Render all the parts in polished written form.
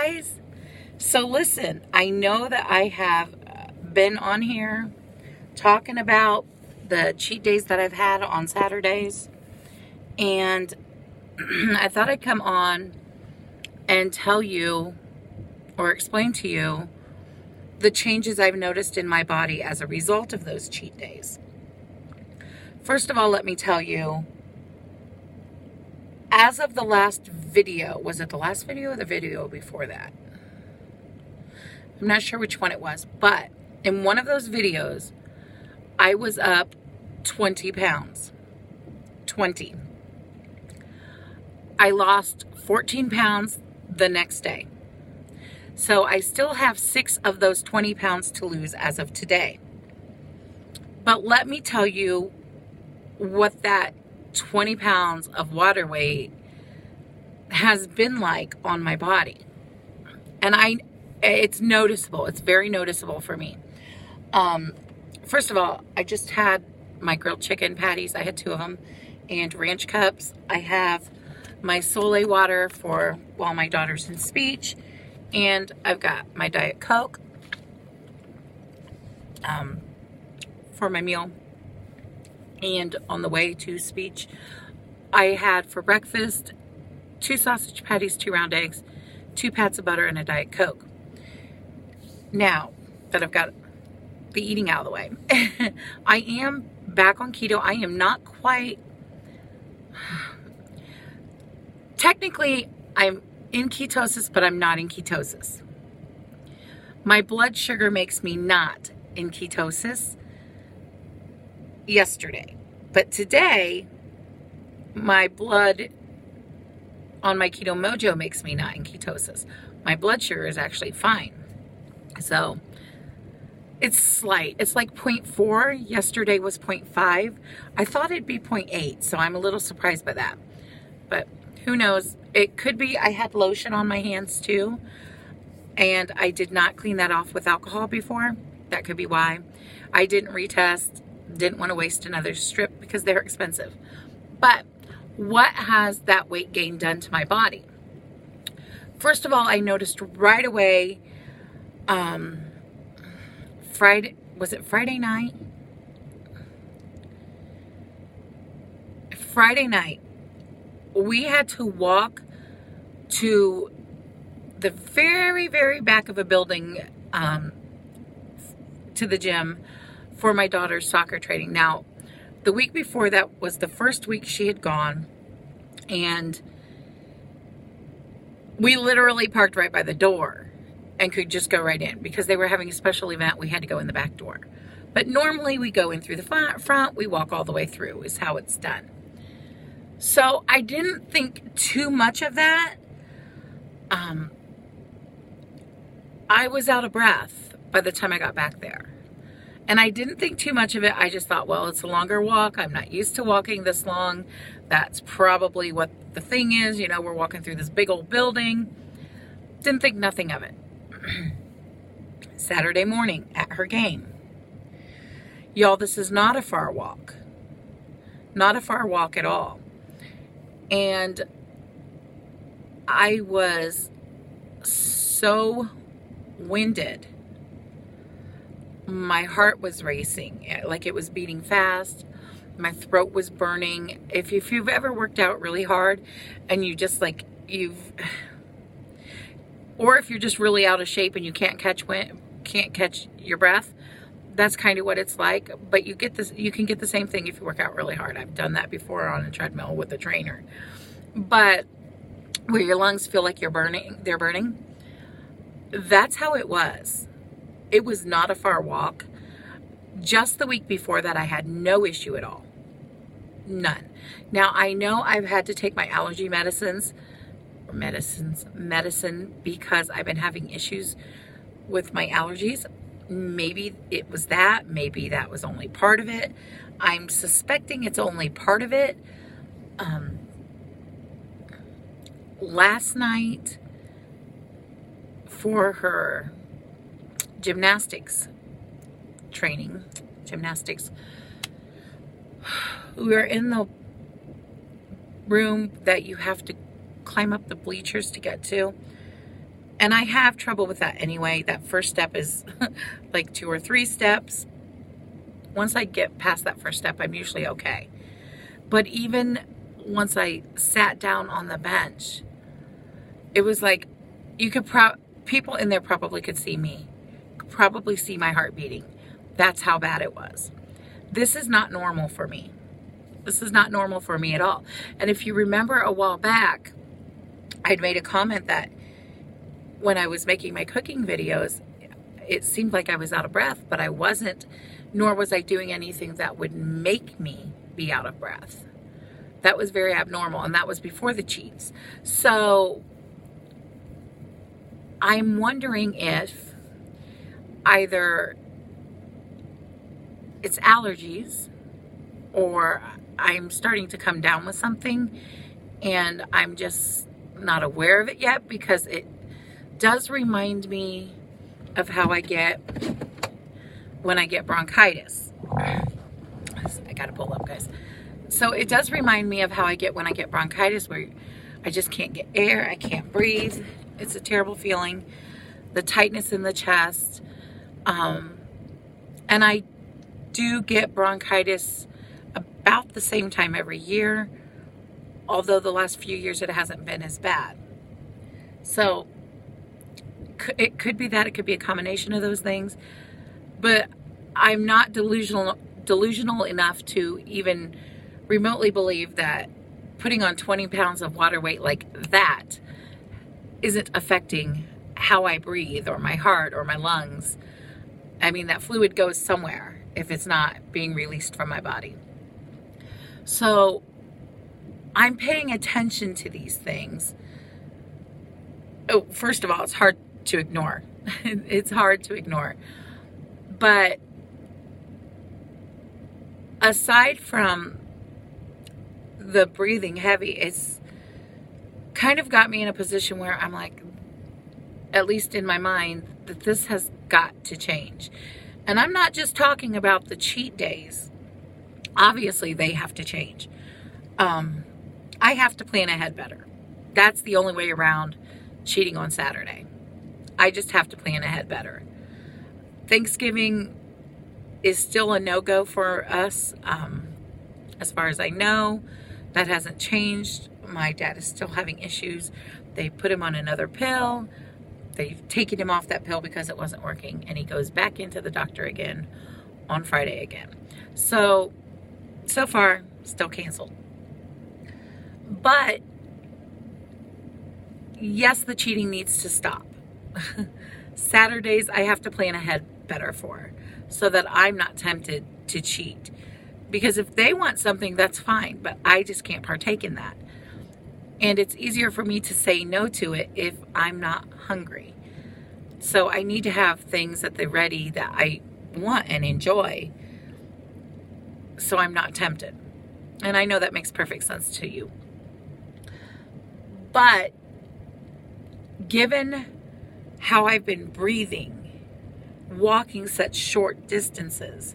guys. So listen, I know that I have been on here talking about the cheat days that I've had on Saturdays, and I thought I'd come on and tell you or explain to you the changes I've noticed in my body as a result of those cheat days. First of all, let me tell you, as of the last video, was it the last video or the video before that? I'm not sure which one it was, but in one of those videos, I was up 20 pounds. 20. I lost 14 pounds the next day. So I still have 6 of those 20 pounds to lose as of today. But let me tell you what that 20 pounds of water weight has been like on my body. And it's noticeable. It's very noticeable for me. First of all, I just had my grilled chicken patties. I had 2 of them, and ranch cups. I have my Soleil water for while my daughter's in speech, and I've got my Diet Coke for my meal. And on the way to speech, I had for breakfast 2 sausage patties, 2 round eggs, 2 pats of butter, and a Diet Coke. Now that I've got the eating out of the way, I am back on keto. I am not quite, technically I'm in ketosis, but I'm not in ketosis. My blood sugar makes me not in ketosis yesterday, but today my blood on my Keto Mojo makes me not in ketosis. My blood sugar is actually fine. So it's slight. It's like 0.4. Yesterday was 0.5. I thought it'd be 0.8, so I'm a little surprised by that. But who knows? It could be I had lotion on my hands too, and I did not clean that off with alcohol before. That could be why. I didn't retest. Didn't want to waste another strip because they're expensive. But what has that weight gain done to my body? First of all, I noticed right away, Friday night? Friday night, we had to walk to the very, very back of a building to the gym for my daughter's soccer training. Now, the week before that was the first week she had gone, and we literally parked right by the door and could just go right in because they were having a special event. We had to go in the back door. But normally we go in through the front, we walk all the way through is how it's done. So I didn't think too much of that. I was out of breath by the time I got back there. And I didn't think too much of it. I just thought, well, it's a longer walk. I'm not used to walking this long. That's probably what the thing is. You know, we're walking through this big old building. Didn't think nothing of it. Saturday morning at her game. Y'all, this is not a far walk. Not a far walk at all. And I was so winded. My heart was racing, like it was beating fast. My throat was burning. If you've ever worked out really hard and you just like, or if you're just really out of shape and you can't catch your breath, that's kind of what it's like. But you can get the same thing if you work out really hard. I've done that before on a treadmill with a trainer. But where your lungs feel like they're burning, that's how it was. It was not a far walk. Just the week before that, I had no issue at all. None. Now, I know I've had to take my allergy medicine because I've been having issues with my allergies. Maybe it was that. Maybe that was only part of it. I'm suspecting it's only part of it. Last night, for her gymnastics, we were in the room that you have to climb up the bleachers to get to, And I have trouble with that anyway. That first step is like 2 or 3 steps. Once I get past that first step, I'm usually okay. But even once I sat down on the bench, it was like you could people in there probably could see me, could probably see my heart beating. That's how bad it was. This is not normal for me. This is not normal for me at all. And if you remember a while back, I'd made a comment that when I was making my cooking videos, it seemed like I was out of breath, but I wasn't, nor was I doing anything that would make me be out of breath. That was very abnormal, and that was before the cheats. So I'm wondering if either it's allergies or I'm starting to come down with something and I'm just not aware of it yet, because it does remind me of how I get when I get bronchitis. I gotta pull up, guys. So it does remind me of how I get when I get bronchitis, where I just can't get air, I can't breathe. It's a terrible feeling. The tightness in the chest. And I do get bronchitis about the same time every year, although the last few years it hasn't been as bad. So it could be that, it could be a combination of those things, but I'm not delusional enough to even remotely believe that putting on 20 pounds of water weight like that isn't affecting how I breathe or my heart or my lungs. I mean, that fluid goes somewhere if it's not being released from my body. So I'm paying attention to these things. Oh, first of all, it's hard to ignore. It's hard to ignore. But aside from the breathing heavy, it's kind of got me in a position where I'm like, at least in my mind, that this has got to change. And I'm not just talking about the cheat days. Obviously, they have to change. I have to plan ahead better. That's the only way around cheating on Saturday. I just have to plan ahead better. Thanksgiving is still a no-go for us. As far as I know, that hasn't changed. My dad is still having issues. They put him on another pill. They've taken him off that pill because it wasn't working, and he goes back into the doctor again on Friday again. So far, still canceled. But yes, the cheating needs to stop. Saturdays, I have to plan ahead better for, so that I'm not tempted to cheat. Because if they want something, that's fine, but I just can't partake in that. And it's easier for me to say no to it if I'm not hungry. So I need to have things at the ready that I want and enjoy, so I'm not tempted. And I know that makes perfect sense to you. But given how I've been breathing, walking such short distances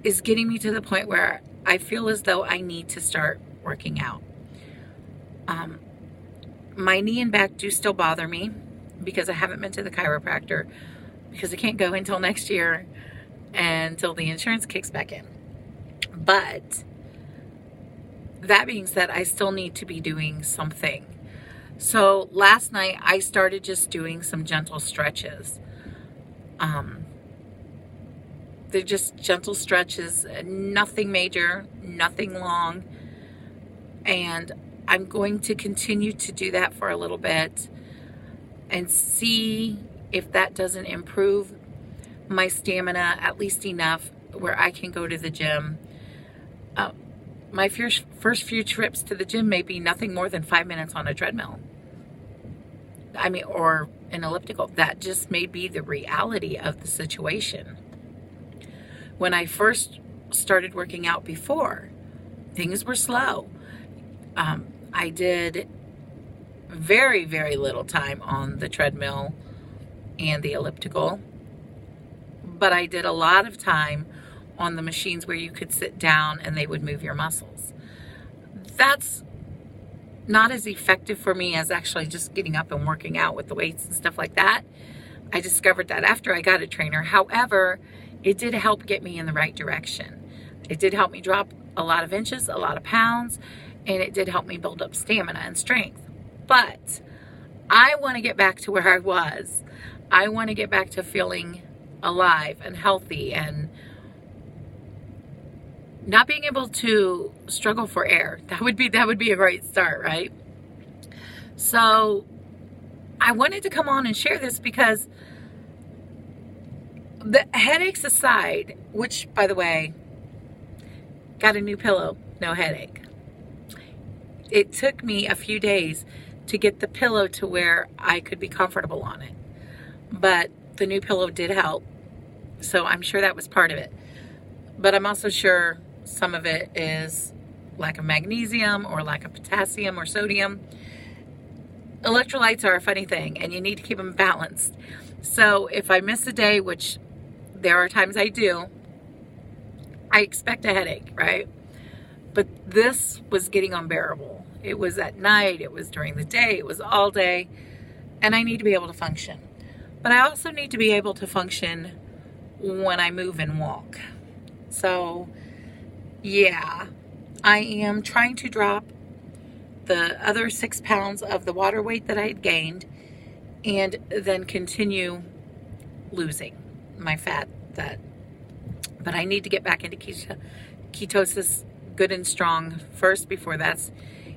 is getting me to the point where I feel as though I need to start working out. My knee and back do still bother me because I haven't been to the chiropractor, because I can't go until next year until the insurance kicks back in. But that being said, I still need to be doing something. So last night I started just doing some gentle stretches. They're just gentle stretches, nothing major, nothing long. And I'm going to continue to do that for a little bit and see if that doesn't improve my stamina at least enough where I can go to the gym. My first few trips to the gym may be nothing more than 5 minutes on a treadmill. Or an elliptical. That just may be the reality of the situation. When I first started working out before, things were slow. I did very, very little time on the treadmill and the elliptical, but I did a lot of time on the machines where you could sit down and they would move your muscles. That's not as effective for me as actually just getting up and working out with the weights and stuff like that. I discovered that after I got a trainer. However, it did help get me in the right direction. It did help me drop a lot of inches, a lot of pounds, and it did help me build up stamina and strength. But I want to get back to where I was. I want to get back to feeling alive and healthy and not being able to struggle for air. That would be a great start, right? So I wanted to come on and share this because the headaches aside, which, by the way, got a new pillow, no headache. It took me a few days to get the pillow to where I could be comfortable on it. But the new pillow did help. So I'm sure that was part of it. But I'm also sure some of it is lack of magnesium or lack of potassium or sodium. Electrolytes are a funny thing, and you need to keep them balanced. So if I miss a day, which there are times I do, I expect a headache, right? But this was getting unbearable. It was at night, it was during the day, it was all day, and I need to be able to function. But I also need to be able to function when I move and walk. So, yeah, I am trying to drop the other 6 pounds of the water weight that I had gained and then continue losing my fat. But I need to get back into ketosis good and strong first before that's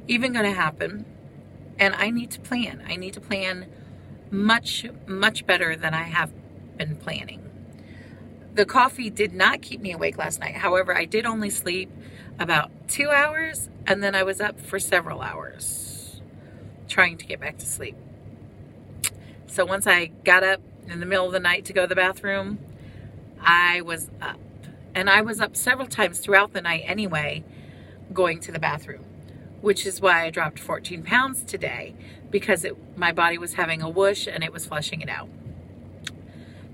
even going to happen. And I need to plan. I need to plan much, much better than I have been planning. The coffee did not keep me awake last night. However, I did only sleep about 2 hours, and then I was up for several hours trying to get back to sleep. So once I got up in the middle of the night to go to the bathroom, I was up. And I was up several times throughout the night anyway, going to the bathroom, which is why I dropped 14 pounds today, because my body was having a whoosh and it was flushing it out.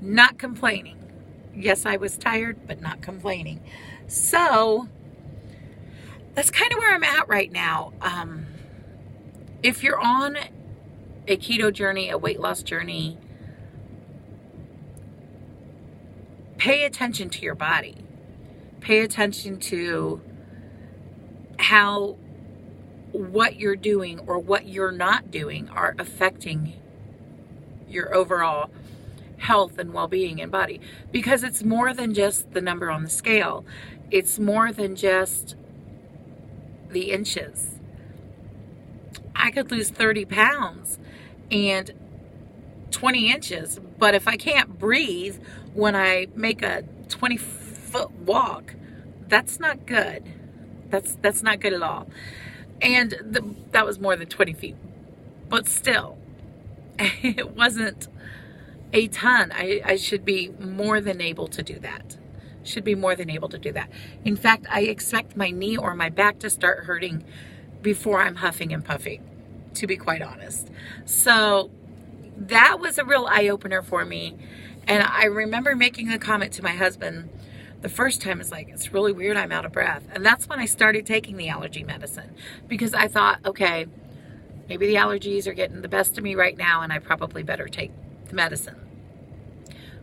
Not complaining. Yes, I was tired, but not complaining. So that's kind of where I'm at right now. If you're on a keto journey, a weight loss journey, pay attention to your body. Pay attention to how what you're doing or what you're not doing are affecting your overall health and well-being and body. Because it's more than just the number on the scale. It's more than just the inches. I could lose 30 pounds and 20 inches, but if I can't breathe when I make a 20-foot walk, that's not good. That's not good at all. And that was more than 20 feet, but still, it wasn't a ton. I should be more than able to do that. In fact, I expect my knee or my back to start hurting before I'm huffing and puffing, to be quite honest. So that was a real eye-opener for me. And I remember making a comment to my husband the first time. It's like, it's really weird, I'm out of breath. And that's when I started taking the allergy medicine, because I thought, okay, maybe the allergies are getting the best of me right now and I probably better take the medicine.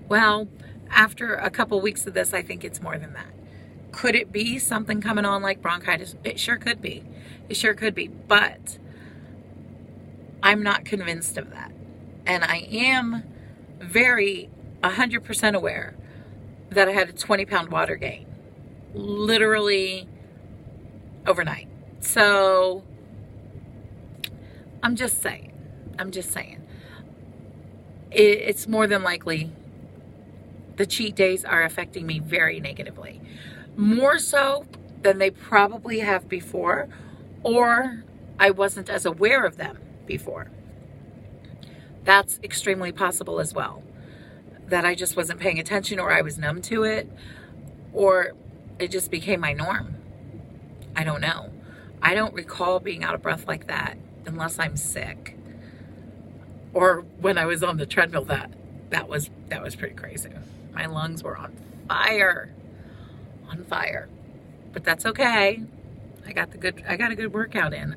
Well, after a couple weeks of this, I think it's more than that. Could it be something coming on like bronchitis? It sure could be. But I'm not convinced of that. And I am very 100% aware that I had a 20-pound water gain, literally overnight. So I'm just saying, it's more than likely the cheat days are affecting me very negatively, more so than they probably have before, or I wasn't as aware of them before. That's extremely possible as well. That I just wasn't paying attention, or I was numb to it, or it just became my norm. I don't know. I don't recall being out of breath like that unless I'm sick, or when I was on the treadmill. That was pretty crazy. My lungs were on fire. But that's okay. I got a good workout in.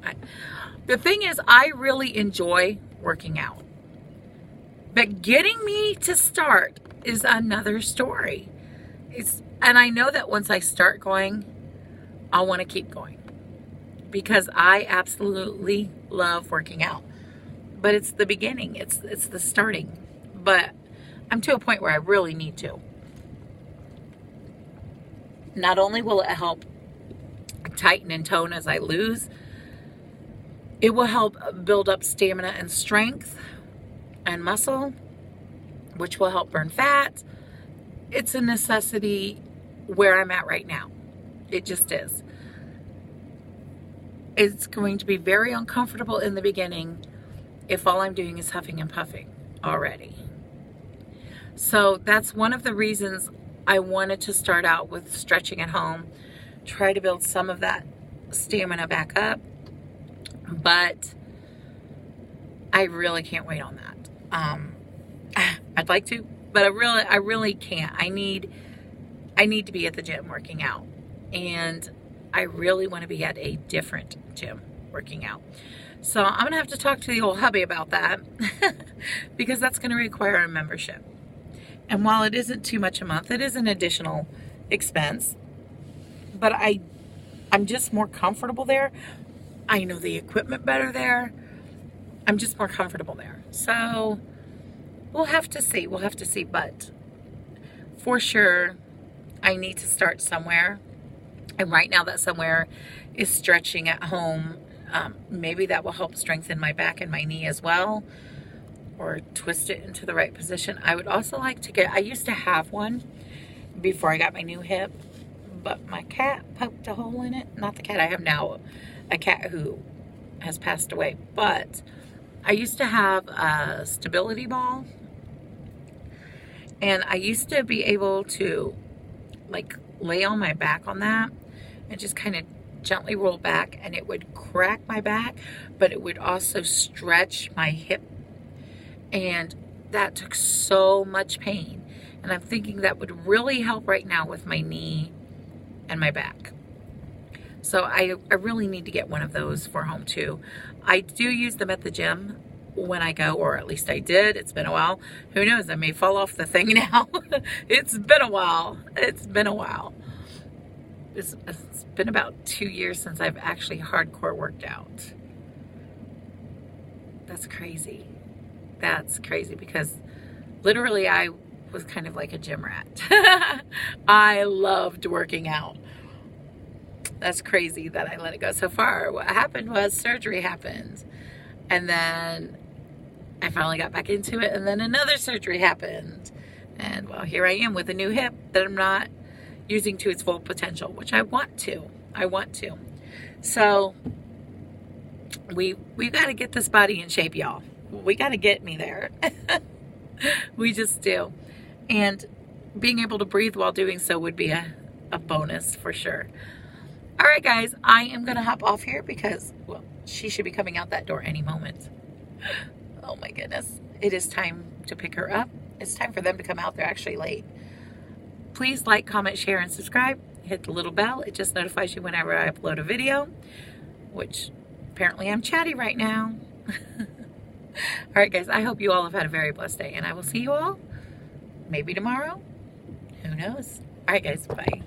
The thing is, I really enjoy working out. But getting me to start is another story. And I know that once I start going, I'll want to keep going. Because I absolutely love working out. But it's the beginning. It's the starting. But I'm to a point where I really need to. Not only will it help tighten and tone as I lose, it will help build up stamina and strength and muscle, which will help burn fat. It's a necessity where I'm at right now. It just is. It's going to be very uncomfortable in the beginning if all I'm doing is huffing and puffing already. So that's one of the reasons I wanted to start out with stretching at home, try to build some of that stamina back up, but I really can't wait on that. I'd like to, but I really can't. I need to be at the gym working out, and I really want to be at a different gym working out. So I'm going to have to talk to the old hubby about that because that's going to require a membership. And while it isn't too much a month, it is an additional expense. But I'm just more comfortable there. I know the equipment better there. I'm just more comfortable there. So we'll have to see. We'll have to see. But for sure, I need to start somewhere. And right now that somewhere is stretching at home. Maybe that will help strengthen my back and my knee as well, or twist it into the right position. I would also like to I used to have one before I got my new hip, but my cat poked a hole in it. Not the cat I have now, a cat who has passed away. But I used to have a stability ball, and I used to be able to like lay on my back on that and just kind of gently roll back, and it would crack my back, but it would also stretch my hip. And that took so much pain. And I'm thinking that would really help right now with my knee and my back. So I really need to get one of those for home too. I do use them at the gym when I go, or at least I did. It's been a while. Who knows? I may fall off the thing now. It's been a while. It's been a while. It's been about 2 years since I've actually hardcore worked out. That's crazy. That's crazy because literally I was kind of like a gym rat. I loved working out. That's crazy that I let it go so far. What happened was surgery happened. And then I finally got back into it. And then another surgery happened. And well, here I am with a new hip that I'm not using to its full potential, which I want to. So we've got to get this body in shape, y'all. We got to get me there. We just do. And being able to breathe while doing so would be a bonus for sure. All right, guys, I am going to hop off here because, well, she should be coming out that door any moment. Oh my goodness. It is time to pick her up. It's time for them to come out. They're actually late. Please like, comment, share, and subscribe. Hit the little bell. It just notifies you whenever I upload a video, which apparently I'm chatty right now. All right, guys, I hope you all have had a very blessed day, and I will see you all maybe tomorrow. Who knows? All right, guys, bye.